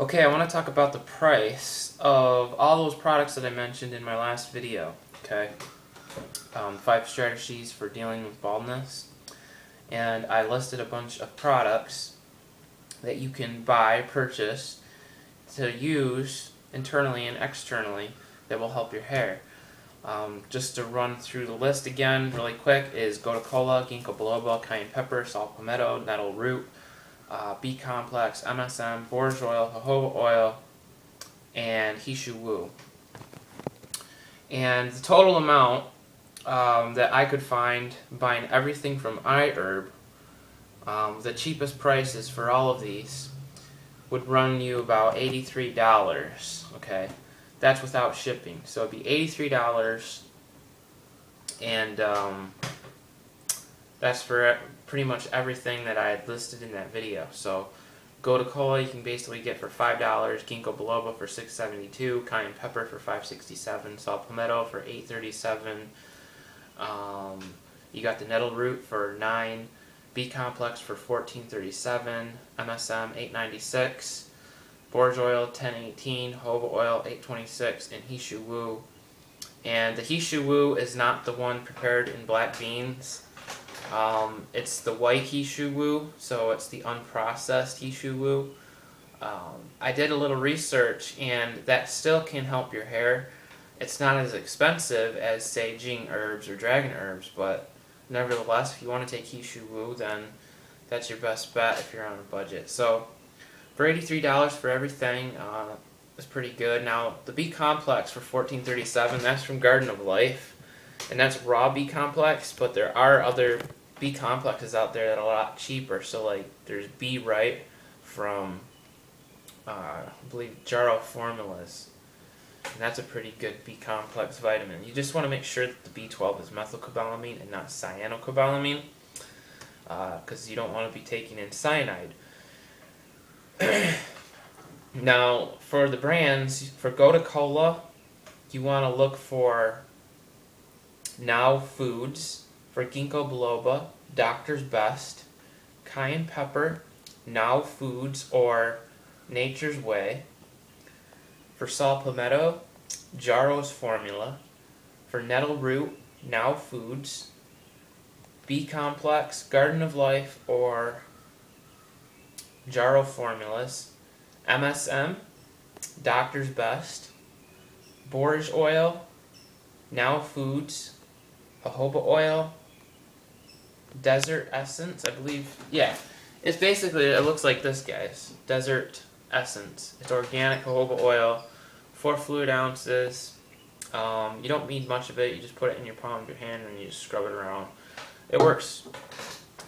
Okay, I want to talk about the price of all those products that I mentioned in my last video. Okay, 5 strategies for dealing with baldness, and I listed a bunch of products that you can purchase to use internally and externally that will help your hair. Just to run through the list again really quick is Gotu Kola, Ginkgo biloba, Cayenne pepper, saw palmetto, nettle root, B complex, MSM, borage oil, jojoba oil, and Hishu Wu. And the total amount that I could find buying everything from iHerb, the cheapest prices for all of these would run you about $83. Okay, that's without shipping. So it'd be $83, and that's for pretty much everything that I had listed in that video. So Gotu Kola you can basically get for $5, Ginkgo biloba for $6.72, Cayenne pepper for $5.67, saw palmetto for $8.37. You got the nettle root for $9, B complex for $14.37, MSM $8.96, borage oil $10.18, jojoba oil $8.26, and Hishu Wu. And the Hishu Wu is not the one prepared in black beans. It's the white Hishu Wu, so it's the unprocessed Hishu Wu. I did a little research, and that still can help your hair. It's not as expensive as, say, Jing herbs or dragon herbs, but nevertheless, if you want to take Hishu Wu, then that's your best bet if you're on a budget. So for $83 for everything, is pretty good. Now, the B complex for $14.37, that's from Garden of Life, and that's raw B complex, but there are other B complexes out there that are a lot cheaper. So like there's B Right from I believe Jarrow Formulas, and that's a pretty good B complex vitamin. You just want to make sure that the B12 is methylcobalamin and not cyanocobalamin, because you don't want to be taking in cyanide. Now, for the brands, for Gotu Kola, you want to look for Now Foods. For Ginkgo biloba, Doctor's Best, Cayenne pepper, Now Foods or Nature's Way. For saw palmetto, Jarrow's Formula. For nettle root, Now Foods, B complex, Garden of Life or Jarrow Formulas. MSM, Doctor's Best, borage oil, Now Foods, jojoba oil, Desert Essence, I believe. Yeah, it's basically, it looks like this, guys. Desert Essence. It's organic jojoba oil, 4 fluid ounces. You don't need much of it. You just put it in your palm of your hand and you just scrub it around. It works.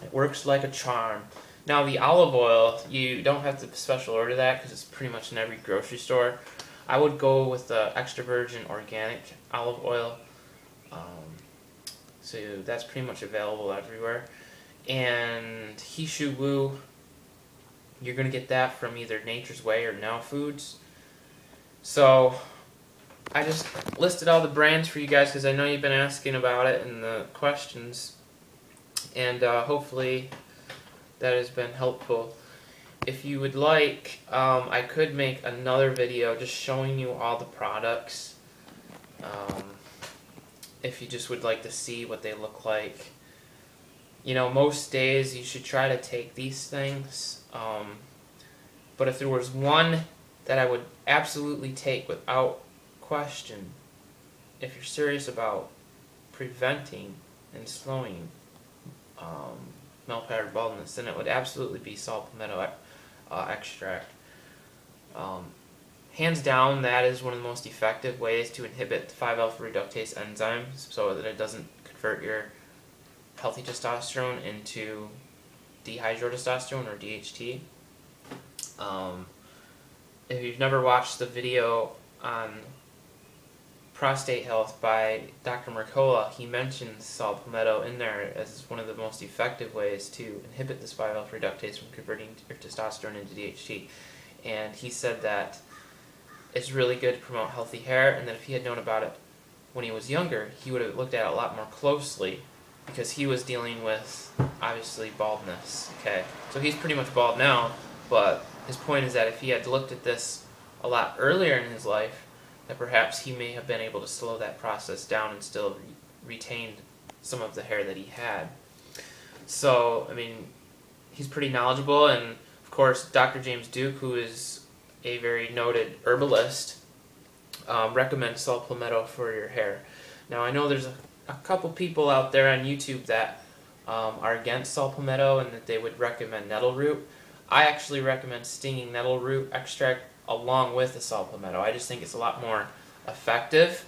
It works like a charm. Now the olive oil, you don't have to special order that because it's pretty much in every grocery store. I would go with the extra virgin organic olive oil. So that's pretty much available everywhere. And Hishu Wu, you're going to get that from either Nature's Way or Now Foods. So I just listed all the brands for you guys because I know you've been asking about it in the questions. And hopefully that has been helpful. If you would like, I could make another video just showing you all the products. If you just would like to see what they look like. You know, most days you should try to take these things. But if there was one that I would absolutely take without question, if you're serious about preventing and slowing male-pattern baldness, then it would absolutely be saw palmetto extract. Hands down, that is one of the most effective ways to inhibit the 5-alpha reductase enzyme so that it doesn't convert your healthy testosterone into dihydrotestosterone or DHT. If you've never watched the video on prostate health by Dr. Mercola, he mentions saw palmetto in there as one of the most effective ways to inhibit this 5-alpha reductase from converting your testosterone into DHT. And he said that it's really good to promote healthy hair, and that if he had known about it when he was younger, he would have looked at it a lot more closely because he was dealing with, obviously, baldness. Okay, so he's pretty much bald now, but his point is that if he had looked at this a lot earlier in his life, that perhaps he may have been able to slow that process down and still retained some of the hair that he had. So, I mean, he's pretty knowledgeable, and of course, Dr. James Duke, who is a very noted herbalist, recommends saw palmetto for your hair. Now, I know there's a couple people out there on YouTube that are against saw palmetto and that they would recommend nettle root. I actually recommend stinging nettle root extract along with the saw palmetto. I just think it's a lot more effective,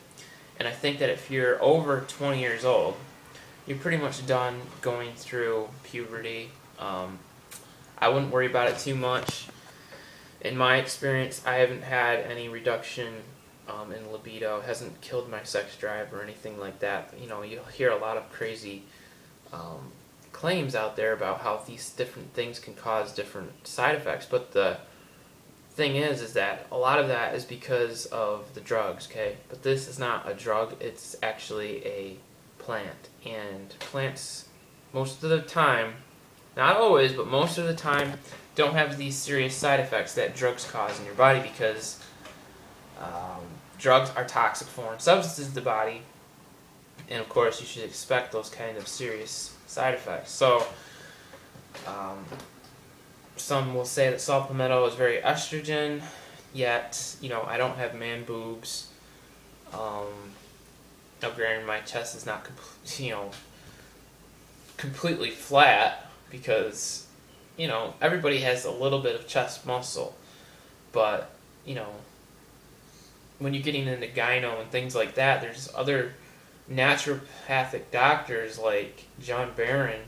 and I think that if you're over 20 years old, you're pretty much done going through puberty. I wouldn't worry about it too much. In my experience, I haven't had any reduction in libido. It hasn't killed my sex drive or anything like that. You know, you'll hear a lot of crazy claims out there about how these different things can cause different side effects, but the thing is that a lot of that is because of the drugs, okay? But this is not a drug, it's actually a plant. And plants, most of the time, not always, but most of the time, don't have these serious side effects that drugs cause in your body, because drugs are toxic foreign substances to the body, and of course you should expect those kind of serious side effects. So some will say that saw palmetto is very estrogen, yet, you know, I don't have man boobs. Now granted, my chest is not completely flat, because, you know, everybody has a little bit of chest muscle, but, you know, when you're getting into gyno and things like that, there's other naturopathic doctors like John Barron,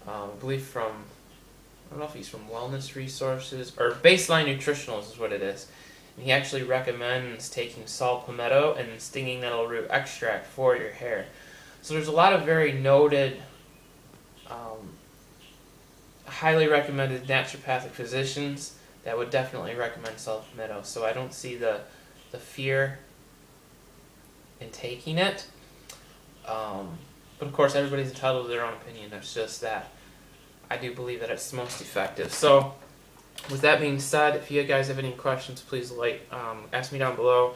I believe from, I don't know if he's from Wellness Resources, or Baseline Nutritionals is what it is. And he actually recommends taking saw palmetto and stinging nettle root extract for your hair. So there's a lot of very noted, highly recommended naturopathic physicians that would definitely recommend saw palmetto. So I don't see the fear in taking it. But of course, everybody's entitled to their own opinion. It's just that I do believe that it's most effective. So with that being said, if you guys have any questions, please ask me down below,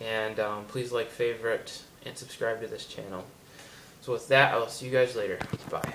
and please like, favorite, and subscribe to this channel. So with that, I will see you guys later. Bye.